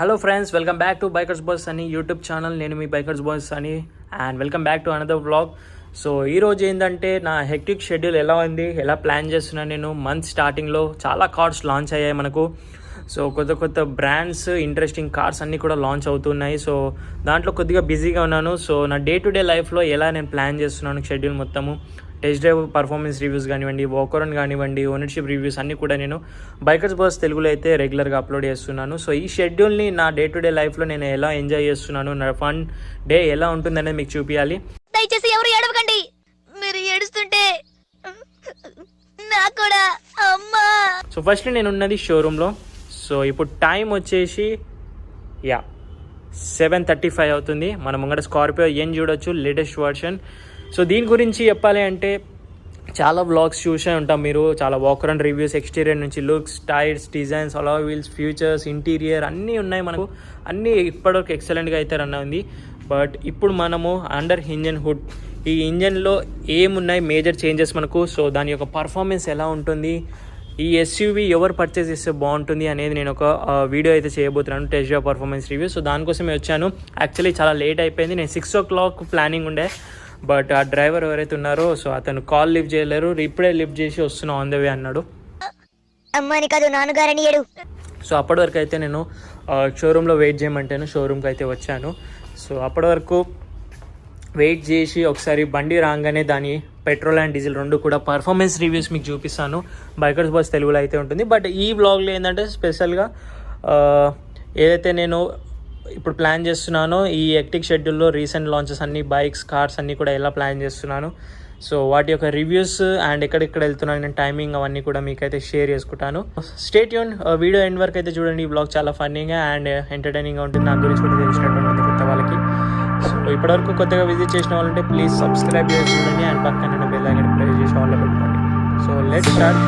Hello friends, welcome back to bikers boys అని YouTube channel. నేను మీ bikers boys అని and welcome back to another vlog. So ఈరోజు ఏంటంటే నా హెక్టిక్ షెడ్యూల్ ఎలా ఉంది, ఎలా ప్లాన్ చేస్తున్నాను. నేను మంత్ స్టార్టింగ్లో చాలా కార్స్ లాంచ్ అయ్యాయి మనకు. సో కొత్త కొత్త బ్రాండ్స్, ఇంట్రెస్టింగ్ కార్స్ అన్నీ కూడా లాంచ్ అవుతున్నాయి. సో దాంట్లో కొద్దిగా బిజీగా ఉన్నాను. సో నా డే టు డే లైఫ్లో ఎలా నేను ప్లాన్ చేస్తున్నాను షెడ్యూల్ మొత్తము, టెస్ట్ డ్రైవ్ పర్ఫార్మెన్స్ రివ్యూస్ కానివ్వండి, వాకరన్ కానివ్వండి, ఓనర్షిప్ రివ్యూస్ అన్నీ కూడా నేను బైకర్స్ బాస్ తెలుగులో అయితే రెగ్యులర్గా అప్లోడ్ చేస్తున్నాను. సో ఈ షెడ్యూల్ని నా డే టు డే లైఫ్లో నేను ఎలా ఎంజాయ్ చేస్తున్నాను, నా ఫన్ డే ఎలా ఉంటుందనేది మీకు చూపించాలి. దయచేసి ఎవరు ఏడవకండి, మీరు ఏడుస్తుంటే నాకు కూడా అమ్మా. సో ఫస్ట్ నేను ఉన్నది షోరూంలో. సో ఇప్పుడు టైం వచ్చేసి 7:35 అవుతుంది. మన ముంగట స్కార్పియో ఏం చూడొచ్చు, లేటెస్ట్ వర్షన్. సో దీని గురించి చెప్పాలి అంటే చాలా వ్లాగ్స్ చూసే ఉంటాం మీరు, చాలా వాకరన్ రివ్యూస్, ఎక్స్టీరియర్ నుంచి looks, tyres, designs, alloy wheels, futures, interior అన్నీ ఉన్నాయి మనకు. అన్నీ ఇప్పటివరకు ఎక్సలెంట్గా అయితే రన్ ఉంది. బట్ ఇప్పుడు మనము అండర్ ఇంజన్ హుడ్, ఈ ఇంజన్లో ఏమున్నాయి మేజర్ చేంజెస్ మనకు, సో దాని యొక్క పర్ఫార్మెన్స్ ఎలా ఉంటుంది, ఈ ఎస్యూవీ ఎవరు పర్చేస్ చేస్తే బాగుంటుంది అనేది నేను ఒక వీడియో అయితే చేయబోతున్నాను, test drive performance review. So దానికోసమే వచ్చాను. యాక్చువల్లీ చాలా లేట్ అయిపోయింది. నేను 6 o'clock ప్లానింగ్ ఉండే, బట్ ఆ డ్రైవర్ ఎవరైతే ఉన్నారో సో అతను కాల్ లిఫ్ట్ చేయలేరు. ఇప్పుడే లిఫ్ట్ చేసి వస్తున్నాం ఆన్ ద వే అన్నాడు. అమ్మని కాదు నాన్నగారని ఏడు. సో అప్పటి వరకు అయితే నేను షోరూంలో వెయిట్ చేయమంటాను, షోరూమ్కి అయితే వచ్చాను. సో అప్పటి వరకు వెయిట్ చేసి ఒకసారి బండి రాగానే దాని పెట్రోల్ అండ్ డీజిల్ రెండు కూడా పర్ఫార్మెన్స్ రివ్యూస్ మీకు చూపిస్తాను. బైకర్స్ బాస్ తెలుగులో అయితే ఉంటుంది. బట్ ఈ వ్లాగ్లో ఏంటంటే స్పెషల్గా ఏదైతే నేను ఇప్పుడు ప్లాన్ చేస్తున్నానో ఈ హెక్టిక్ షెడ్యూల్లో రీసెంట్ లాంచెస్ అన్ని బైక్స్, కార్స్ అన్నీ కూడా ఎలా ప్లాన్ చేస్తున్నాను, సో వాటి యొక్క రివ్యూస్ అండ్ ఎక్కడెక్కడ వెళ్తున్నాను నేను, టైమింగ్ అవన్నీ కూడా మీకైతే షేర్ చేసుకుంటాను. స్టే ట్యూన్, వీడియో ఎండ్ వరకు అయితే చూడండి. ఈ వ్లాగ్ చాలా ఫన్నీగా అండ్ ఎంటర్టైనింగ్గా ఉంటుంది. నా గురించి కూడా తెలిసినట్టు ఉంటుంది కొత్త వాళ్ళకి. సో ఇప్పటివరకు కొత్తగా విజిట్ చేసిన వాళ్ళంటే ప్లీజ్ సబ్స్క్రైబ్ చేసి చూడండి అండ్ పక్కన బెల్ ఐకాన్ ప్రెస్ చేసి ఆన్లో పెట్టుకోండి. So let's start.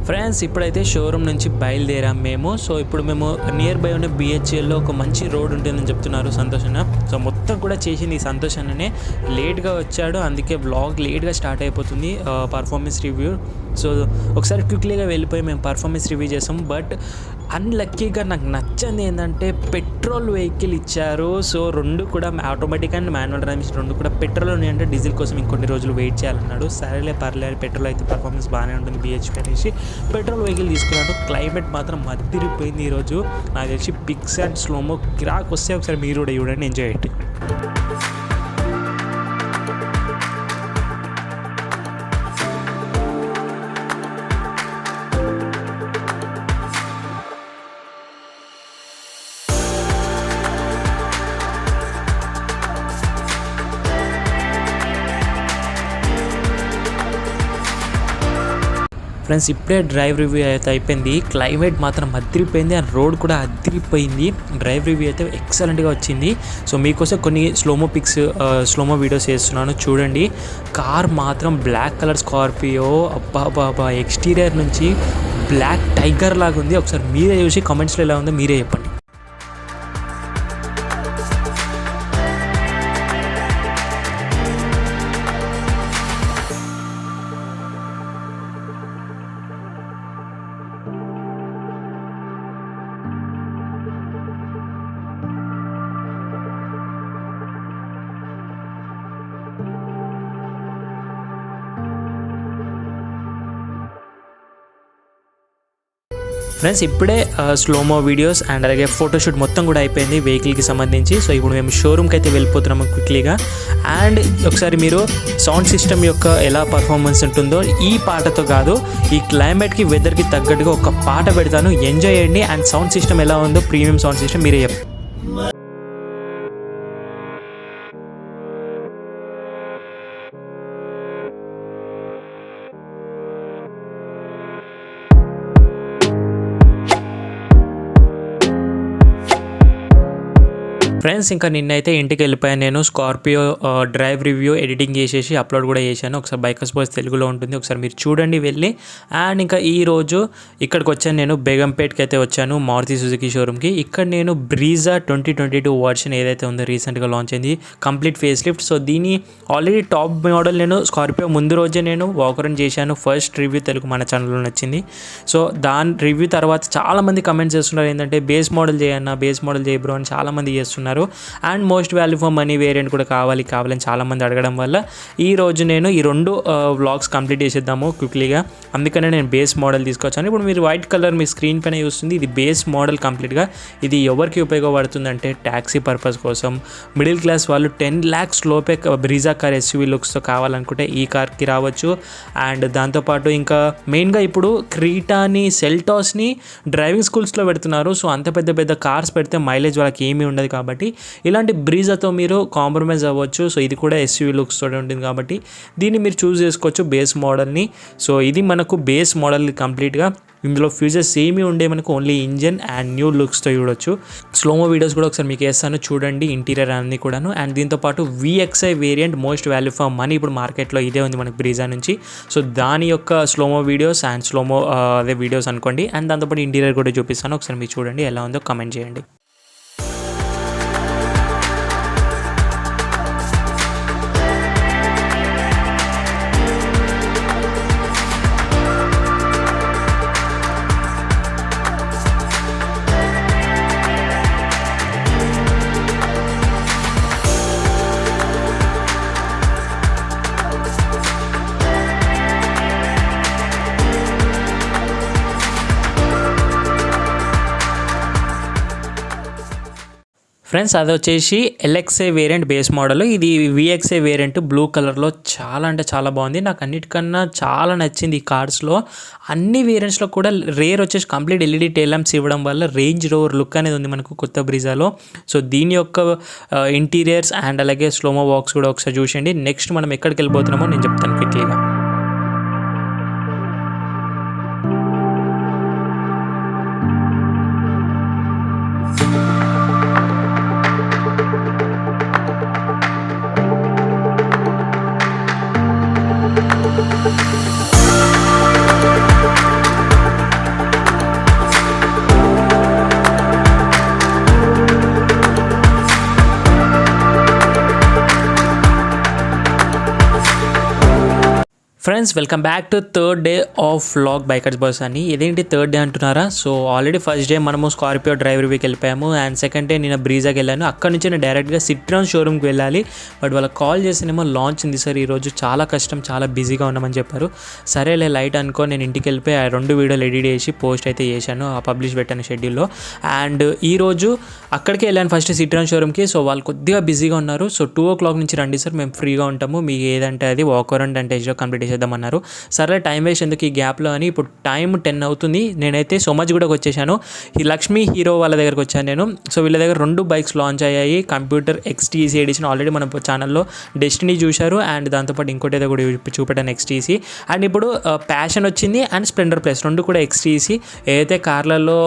ఫ్రెండ్స్, ఇప్పుడైతే షోరూమ్ నుంచి బయలుదేరాం మేము. సో ఇప్పుడు మేము నియర్ బై ఉన్న బిహెచ్ఎల్లో ఒక మంచి రోడ్ ఉంటుందని చెప్తున్నారు సంతోష్. సో మొత్తం కూడా చేసింది ఈ సంతోష్ అన్ననే. లేట్గా వచ్చాడు, అందుకే వ్లాగ్ లేట్గా స్టార్ట్ అయిపోతుంది పర్ఫార్మెన్స్ రివ్యూ. సో ఒకసారి క్విక్లీగా వెళ్ళిపోయి మేము పర్ఫార్మెన్స్ రివ్యూ చేసాం. బట్ అన్లక్కీగా నాకు నచ్చింది ఏంటంటే పెట్రోల్ వెహికల్ ఇచ్చారు. సో రెండు కూడా ఆటోమేటిక్ అండ్ మాన్యువల్ ట్రాన్స్మిషన్ రెండు కూడా పెట్రోల్ ఉన్నాయంటే డీజిల్ కోసం ఇంకొన్ని రోజులు వెయిట్ చేయాలన్నాడు. సరేలే పర్లేదు, పెట్రోల్ అయితే పర్ఫార్మెన్స్ బాగానే ఉంటుంది బిహెచ్పి అనేసి పెట్రోల్ వెహికల్ తీసుకున్నాడు. క్లైమేట్ మాత్రం మద్దిరిపోయింది ఈరోజు. నాకు తెలిసి పిక్స్ అండ్ స్లోమో కిరాక్ వస్తే ఒకసారి మీరు కూడా చూడండి, ఎంజాయ్ చేయండి. ఫ్రెండ్స్, ఇప్పుడే డ్రైవ్ రివ్యూ అయితే అయిపోయింది. క్లైమేట్ మాత్రం అదిరిపోయింది అండ్ రోడ్ కూడా అదిరిపోయింది. డ్రైవ్ రివ్యూ అయితే ఎక్సలెంట్గా వచ్చింది. సో మీకోసం కొన్ని స్లోమో పిక్స్, స్లోమో వీడియోస్ చేస్తున్నాను చూడండి. కార్ మాత్రం బ్లాక్ కలర్ స్కార్పియో, అబ్బా ఎక్స్టీరియర్ నుంచి బ్లాక్ టైగర్ లాగా ఉంది. ఒకసారి మీరే చూసి కామెంట్స్లో ఎలా ఉందో మీరే చెప్పండి. ఫ్రెండ్స్, ఇప్పుడే స్లోమో వీడియోస్ అండ్ అలాగే ఫోటోషూట్ మొత్తం కూడా అయిపోయింది వెహికల్కి సంబంధించి. సో ఇప్పుడు మేము షోరూమ్కి అయితే వెళ్ళిపోతున్నాము క్విక్లీగా. అండ్ ఒకసారి మీరు సౌండ్ సిస్టమ్ యొక్క ఎలా పర్ఫార్మెన్స్ ఉంటుందో ఈ పాటతో కాదు, ఈ క్లైమేట్కి, వెదర్కి తగ్గట్టుగా ఒక పాట పెడతాను, ఎంజాయ్ చేయండి. అండ్ సౌండ్ సిస్టమ్ ఎలా ఉందో, ప్రీమియం సౌండ్ సిస్టమ్ మీరే చెప్పండి. ఫ్రెండ్స్ ఇంకా నిన్నైతే ఇంటికి వెళ్ళిపోయాను నేను. స్కార్పియో డ్రైవ్ రివ్యూ ఎడిటింగ్ చేసేసి అప్లోడ్ కూడా చేశాను. ఒకసారి బైకర్స్ బాయ్స్ తెలుగులో ఉంటుంది, ఒకసారి మీరు చూడండి వెళ్ళి. అండ్ ఇంకా ఈరోజు ఇక్కడికి వచ్చాను నేను, బేగంపేట్కి అయితే వచ్చాను, మారుతి సుజుకి షోరూమ్కి. ఇక్కడ నేను బ్రీజా 2022 వర్షన్ ఏదైతే ఉందో రీసెంట్గా లాంచ్ అయింది, కంప్లీట్ ఫేస్ లిఫ్ట్. సో దీని ఆల్రెడీ టాప్ మోడల్ నేను స్కార్పియో ముందు రోజే నేను వాక్ అరౌండ్ చేశాను. ఫస్ట్ రివ్యూ తెలుగు మన ఛానల్లో వచ్చింది. సో దాని రివ్యూ తర్వాత చాలామంది కమెంట్స్ చేస్తున్నారు ఏంటంటే బేస్ మోడల్ చేయన్నా, బేస్ మోడల్ చేయ బ్రో అని చాలామంది చేస్తున్నారు. And most value for money variant కూడా కావాలని చాలామంది అడగడం వల్ల ఈరోజు నేను ఈ రెండు వ్లాగ్స్ కంప్లీట్ చేసేద్దాము క్విక్లీగా. అందుకనే నేను బేస్ మోడల్ తీసుకొచ్చాను. ఇప్పుడు మీరు వైట్ కలర్ మీ స్క్రీన్ పైన చూస్తుంది, ఇది బేస్ మోడల్ కంప్లీట్గా. ఇది ఎవరికి ఉపయోగపడుతుంది అంటే ట్యాక్సీ పర్పస్ కోసం, మిడిల్ క్లాస్ వాళ్ళు 10 lakhs లోపే బ్రీజా కార్ ఎస్యూవీ లుక్స్తో కావాలనుకుంటే ఈ కార్కి రావచ్చు. అండ్ దాంతోపాటు ఇంకా మెయిన్గా ఇప్పుడు క్రీటాని, సెల్టాస్ని డ్రైవింగ్ స్కూల్స్లో పెడుతున్నారు. సో అంత పెద్ద పెద్ద కార్స్ పెడితే మైలేజ్ వాళ్ళకి ఏమీ ఉండదు కాబట్టి ఇలాంటి బ్రీజాతో మీరు కాంప్రమైజ్ అవ్వచ్చు. సో ఇది కూడా ఎస్యూవీ లుక్స్ తోటి ఉంటుంది కాబట్టి దీన్ని మీరు చూస్ చేసుకోవచ్చు బేస్ మోడల్ని. సో ఇది మనకు బేస్ మోడల్ కంప్లీట్గా. ఇందులో ఫ్యూచర్స్ ఏమీ ఉండే మనకు ఓన్లీ ఇంజన్ అండ్ న్యూ లుక్స్తో చూడొచ్చు. స్లోమో వీడియోస్ కూడా ఒకసారి మీకు వేస్తాను చూడండి, ఇంటీరియర్ అన్నీ కూడాను. అండ్ దీంతోపాటు VXI variant most value for money ఇప్పుడు మార్కెట్లో ఇదే ఉంది మనకు బ్రీజా నుంచి. సో దాని యొక్క స్లోమో వీడియోస్ అండ్ స్లోమో అదే వీడియోస్ అనుకోండి. అండ్ దాంతోపాటు ఇంటీరియర్ కూడా చూపిస్తాను, ఒకసారి మీరు చూడండి ఎలా ఉందో కమెంట్ చేయండి. ఫ్రెండ్స్ అది వచ్చేసి LXI వేరియంట్ బేస్ మోడల్. ఇది VXI వేరియంట్ బ్లూ కలర్లో చాలా అంటే చాలా బాగుంది. నాకు అన్నిటికన్నా చాలా నచ్చింది ఈ కార్స్లో. అన్ని వేరియంట్స్లో కూడా రేర్ వచ్చేసి కంప్లీట్ LED టెయిల్ ల్యాంప్స్ ఇవ్వడం వల్ల రేంజ్ రోవర్ లుక్ అనేది ఉంది మనకు కొత్త బ్రీజాలో. సో దీని యొక్క ఇంటీరియర్స్ అండ్ అలాగే స్లోమో వాక్స్ కూడా ఒకసారి చూసేయండి. నెక్స్ట్ మనం ఎక్కడికి వెళ్ళిపోతున్నామో నేను చెప్తాను క్విక్లీగా. Friends welcome back to third day of vlog bikers boys అని. ఇదేంటి థర్డ్ డే అంటున్నారా? సో ఆల్రెడీ ఫస్ట్ డే మనము స్కార్పియో డ్రైవ్ రివ్యూకి వెళ్ళిపోయాము. అండ్ సెకండ్ డే నేను బ్రీజాకి వెళ్ళాను. అక్కడ నుంచి నేను డైరెక్ట్గా సిట్రాన్ షోరూమ్కి వెళ్ళాలి. బట్ వాళ్ళకి కాల్ చేసినేమో లాంచ్ ఉంది సార్ ఈరోజు, చాలా కష్టం, చాలా బిజీగా ఉన్నామని చెప్పారు. సరేలే లైట్ అనుకో నేను ఇంటికి వెళ్ళిపోయి ఆ 2 వీడియోలు ఎడిట్ చేసి పోస్ట్ అయితే చేశాను, ఆ పబ్లిష్ పెట్టాను షెడ్యూల్లో. అండ్ ఈరోజు అక్కడికే వెళ్ళాను ఫస్ట్ సిట్రాన్ షోరూమ్కి. సో వాళ్ళు కొద్దిగా బిజీగా ఉన్నారు. సో 2 o'clock నుంచి రండి సార్, మేము ఫ్రీగా ఉంటాము, మీకు ఏదంటే అది walk around and test complete చేద్దామన్నారు. సరే టైం వేస్ట్ ఎందుకు ఈ గ్యాప్లో అని ఇప్పుడు టైం 10 అవుతుంది. నేనైతే సోమాజిగూడకు వచ్చేసాను. ఈ లక్ష్మీ హీరో వాళ్ళ దగ్గరకు వచ్చాను నేను. సో వీళ్ళ దగ్గర 2 బైక్స్ లాంచ్ అయ్యాయి, కంప్యూటర్ XTC ఎడిషన్. ఆల్రెడీ మన ఛానల్లో డెస్టినీ చూశారు అండ్ దాంతోపాటు ఇంకోటి ఏదో కూడా చూపెట్టాను XTC. అండ్ ఇప్పుడు ప్యాషన్ వచ్చింది అండ్ స్ప్లెండర్ ప్లస్ 2 కూడా XTC. ఏదైతే కార్లలో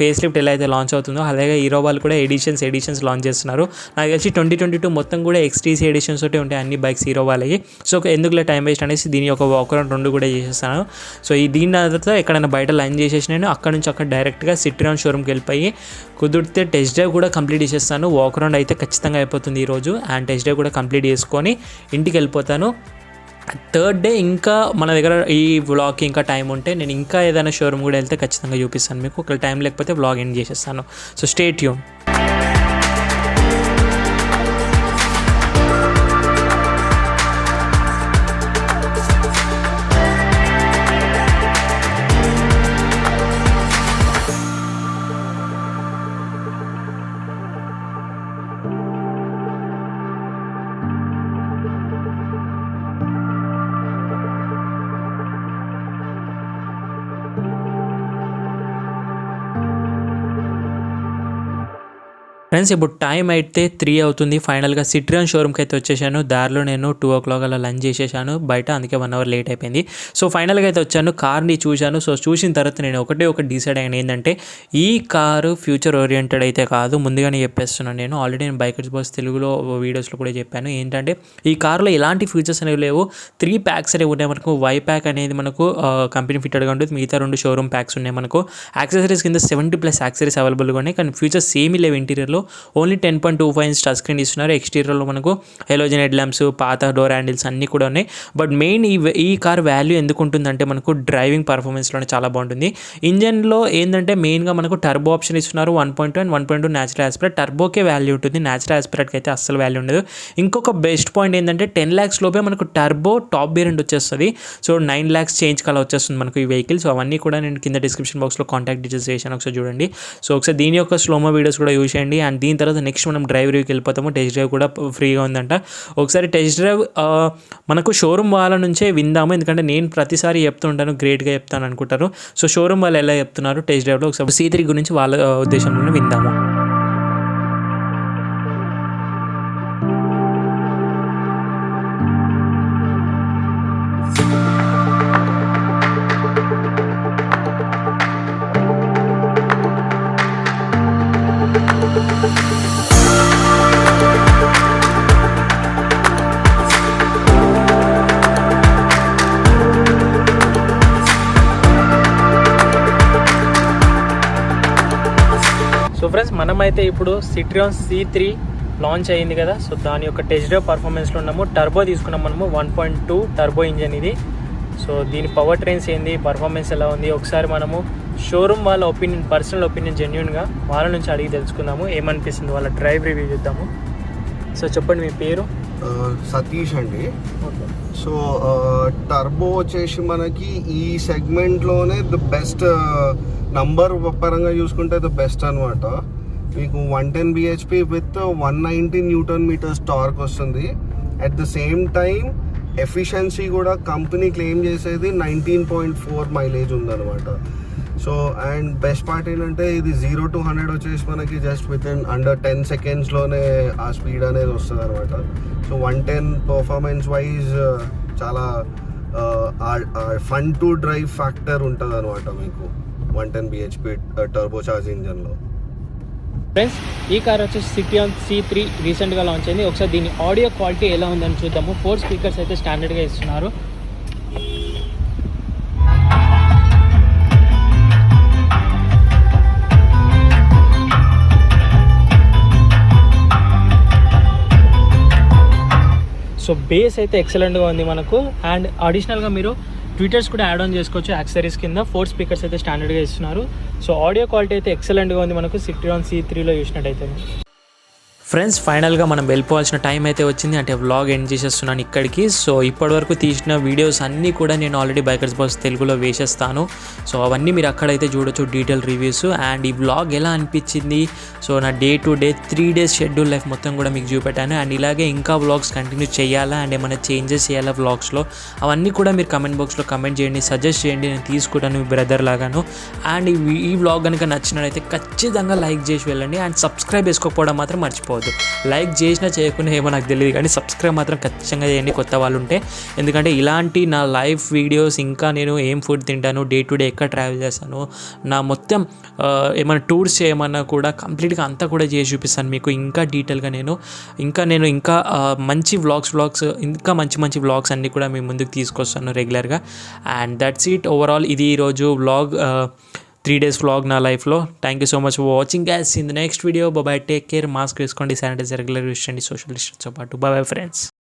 ఫేస్ లిఫ్ట్ ఎలా అయితే లాంచ్ అవుతుందో అలాగే హీరో వాళ్ళు కూడా ఎడిషన్స్ లాంచ్ చేస్తున్నారు. నాకు తెలిసి 2022 మొత్తం కూడా XTC ఎడిషన్స్ తోటి ఉంటాయి అన్ని బైక్స్ హీరో వాళ్ళకి. సో ఎందుకులే టైం వేస్ట్ అనేసి దీని యొక్క వాక్ అరౌండ్ 2 కూడా చేసేస్తాను. సో దీని తర్వాత ఎక్కడైనా బయట లైన్ చేసేసి నేను అక్కడ నుంచి అక్కడ డైరెక్ట్గా సిట్రాన్ షోరూమ్కి వెళ్ళిపోయి కుదిరితే టెస్ట్ డ్రైవ్ కూడా కంప్లీట్ చేసేస్తాను. వాక్ అరౌండ్ అయితే ఖచ్చితంగా అయిపోతుంది ఈరోజు. అండ్ టెస్ట్ డ్రైవ్ కూడా కంప్లీట్ చేసుకొని ఇంటికి వెళ్ళిపోతాను. థర్డ్ డే ఇంకా మన దగ్గర ఈ వ్లాగ్కి ఇంకా టైం ఉంటే నేను ఇంకా ఏదైనా షోరూమ్ కూడా వెళ్తే ఖచ్చితంగా చూపిస్తాను మీకు. ఒకవేళ టైం లేకపోతే వ్లాగ్ ఎండ్ చేసేస్తాను. So stay tune. ఫ్రెండ్స్ ఇప్పుడు టైం అయితే 3 అవుతుంది. ఫైనల్గా సిట్రియాన్ షోరూమ్కి అయితే వచ్చేసాను. దారిలో నేను 2 o'clock అలా లంచ్ చేసేసాను బయట, అందుకే 1 hour లేట్ అయిపోయింది. సో ఫైనల్గా అయితే వచ్చాను, కార్ని చూశాను. సో చూసిన తర్వాత నేను ఒకటి డిసైడ్ అయ్యాను ఏంటంటే ఈ కారు ఫ్యూచర్ ఓరియంటెడ్ అయితే కాదు, ముందుగానే చెప్పేస్తున్నాను. నేను ఆల్రెడీ నేను బైకర్స్ బాస్ తెలుగులో వీడియోస్లో కూడా చెప్పాను ఏంటంటే ఈ కార్లో ఎలాంటి ఫీచర్స్ అనేవి లేవు. 3 packs అనేవి ఉన్నాయి మనకు. వై ప్యాక్ అనేది మనకు కంపెనీ ఫిట్టెడ్గా ఉంటుంది, మిగతా 2 షోరూమ్ ప్యాక్స్ ఉన్నాయి మనకు. యాక్సెసరీస్ కింద 70+ యాక్సెసరీస్ అవైలబుల్గా ఉన్నాయి, కానీ ఫీచర్స్ ఏమీ లేవు. ఇంటీరియర్లో ఓన్లీ 10.25 inch టచ్ స్క్రీన్ ఇస్తున్నారు. ఎక్స్టీరియర్లో మనకు హెలోజన్ హెడ్ ల్యాంప్స్, పాత డోర్ హ్యాండిల్స్ అన్నీ కూడా ఉన్నాయి. బట్ మెయిన్ ఈ కార్ వాల్యూ ఎందుకు ఉంటుందంటే మనకు డ్రైవింగ్ పర్ఫార్మెన్స్లోనే చాలా బాగుంటుంది. ఇంజన్లో ఏంటంటే మెయిన్గా మనకు టర్బో ఆప్షన్ ఇస్తున్నారు. 1.2 and 1.2 న్యాచురల్ యాస్పిరేట్. టర్బోకే వాల్యూ ఉంటుంది, న్యాచురల్ యాస్పిరేట్కి అయితే అస్సలు వాల్యూ ఉండదు. ఇంకొక బెస్ట్ పాయింట్ ఏంటంటే 10 lakhs లోపే మనకు టర్బో టాప్ వేరియంట్ వచ్చేస్తుంది. సో 9 lakhs చేంజ్ కలా వచ్చేస్తుంది మనకు ఈ వెహికల్. సో అవన్నీ కూడా నేను కింద డిస్క్రిప్షన్ బాక్స్లో కాంటాక్ట్ డీటెయిల్స్ చేశాను, ఒకసారి చూడండి. సో ఒకసారి దీని యొక్క స్లోమో వీడియోస్ కూడా యూజ్ చేయండి. అండ్ దీని తర్వాత నెక్స్ట్ మనం డ్రైవ్ రివ్యూకి వెళ్ళిపోతాము. టెస్ట్ డ్రైవ్ కూడా ఫ్రీగా ఉందంట. ఒకసారి టెస్ట్ డ్రైవ్ మనకు షోరూమ్ వాళ్ళ నుంచే విందాము, ఎందుకంటే నేను ప్రతిసారి చెప్తూ ఉంటాను, గ్రేట్గా చెప్తాను అనుకుంటారు. సో షోరూమ్ వాళ్ళు ఎలా చెప్తున్నారు టెస్ట్ డ్రైవ్లో ఒకసారి C3 గురించి వాళ్ళ ఉద్దేశంలోనే విందాము. సో ఫ్రెండ్స్ మనమైతే ఇప్పుడు సిట్రియాన్ C3 లాంచ్ అయ్యింది కదా, సో దాని యొక్క టెస్ట్ డ్రైవ్ పర్ఫార్మెన్స్లో ఉన్నాము. టర్బో తీసుకున్నాం మనము, 1.2 టర్బో ఇంజన్ ఇది. సో దీని పవర్ ట్రైన్స్ ఏంది, పర్ఫార్మెన్స్ ఎలా ఉంది, ఒకసారి మనము షోరూమ్ వాళ్ళ ఒపీనియన్, పర్సనల్ ఒపీనియన్ జెన్యూన్గా వాళ్ళ నుంచి అడిగి తెలుసుకుందాము, ఏమనిపిస్తుంది వాళ్ళ డ్రైవ్ రివ్యూ చూద్దాము. సో చెప్పండి మీ పేరు. సతీష్ అండి. సో టర్బో వచ్చేసి మనకి ఈ సెగ్మెంట్లోనే ద బెస్ట్, నంబర్ పరంగా చూసుకుంటే ద బెస్ట్ అనమాట. మీకు 110 bhp విత్ 190 Nm టార్క్ వస్తుంది. At the same time efficiency కూడా కంపెనీ క్లెయిమ్ చేసేది 19.4 మైలేజ్ ఉందన్నమాట. సో అండ్ బెస్ట్ పార్ట్ ఏంటంటే ఇది 0 to 100 వచ్చేసి మనకి జస్ట్ విత్ ఇన్ అండర్ 10 secondsలోనే ఆ స్పీడ్ అనేది వస్తుంది అనమాట. సో 110 పర్ఫార్మెన్స్ వైజ్ చాలా ఫన్ టు డ్రైవ్ ఫ్యాక్టర్ ఉంటుంది అనమాట మీకు 110 bhp టర్బో చార్జ్ ఇంజన్లో. ఫ్రెండ్స్ ఈ కార్ వచ్చేసి సిట్రియాన్ C3 రీసెంట్గా లాంచ్ అయింది. ఒకసారి దీని ఆడియో క్వాలిటీ ఎలా ఉందని చూద్దాము. 4 స్పీకర్స్ అయితే స్టాండర్డ్గా ఇస్తున్నారు. సో బేస్ అయితే ఎక్సలెంట్గా ఉంది మనకు. అండ్ అడిషనల్గా మీరు ట్విటర్స్ కూడా యాడ్ ఆన్ చేసుకోవచ్చు యాక్సెసరీస్ కింద. 4 స్పీకర్స్ అయితే స్టాండర్డ్గా ఇస్తున్నారు. సో ఆడియో క్వాలిటీ అయితే ఎక్సలెంట్గా ఉంది మనకు సిట్రియాన్ C3లో చూసినట్టయితే. ఫ్రెండ్స్ ఫైనల్గా మనం వెళ్ళిపోవాల్సిన టైం అయితే వచ్చింది, అంటే వ్లాగ్ ఎండ్ చేసేస్తున్నాను ఇక్కడికి. సో ఇప్పటివరకు తీసిన వీడియోస్ అన్నీ కూడా నేను ఆల్రెడీ బైకర్స్ బాస్ తెలుగులో వేసేస్తాను. సో అవన్నీ మీరు అక్కడైతే చూడొచ్చు, డీటెయిల్ రివ్యూస్. అండ్ ఈ వ్లాగ్ ఎలా అనిపించింది, సో నా day to day 3 days schedule life మొత్తం కూడా మీకు చూపెట్టాను. అండ్ ఇలాగే ఇంకా వ్లాగ్స్ కంటిన్యూ చేయాలా అండ్ ఏమైనా చేంజెస్ చేయాలా వ్లాగ్స్లో, అవన్నీ కూడా మీరు కమెంట్ బాక్స్లో కమెంట్ చేయండి, సజెస్ట్ చేయండి, నేను తీసుకుంటాను మీ బ్రదర్ లాగాను. అండ్ ఈ వ్లాగ్ కనుక నచ్చినట్లయితే ఖచ్చితంగా లైక్ చేసి వెళ్ళండి. అండ్ సబ్స్క్రైబ్ చేసుకోకపోవడం మాత్రం మర్చిపోవద్దు. లైక్ చేసినా చేయకుండా ఏమో నాకు తెలియదు, కానీ సబ్స్క్రైబ్ మాత్రం ఖచ్చితంగా చేయండి కొత్త వాళ్ళు ఉంటే. ఎందుకంటే ఇలాంటి నా లైవ్ వీడియోస్, ఇంకా నేను ఏం ఫుడ్ తింటాను, డే టు డే ఎక్కడ ట్రావెల్ చేస్తాను, నా మొత్తం ఏమైనా టూర్స్ చేయమన్నా కూడా కంప్లీట్గా అంతా కూడా చేసి చూపిస్తాను మీకు ఇంకా డీటెయిల్గా. నేను ఇంకా మంచి వ్లాగ్స్ ఇంకా మంచి వ్లాగ్స్ అన్నీ కూడా మీ ముందుకు తీసుకొస్తాను రెగ్యులర్గా. And that's it overall. ఇది ఈరోజు వ్లాగ్, 3 days వ్లాగ్ నా లైఫ్లో. Thank you so much for watching guys. In the next video. Bye, take care, mask వేసుకోండి, శానిటైజర్ రెగ్యులర్ యూస్ చేయండి, సోషల్ డిస్టెన్స్తో పాటు. Bye friends.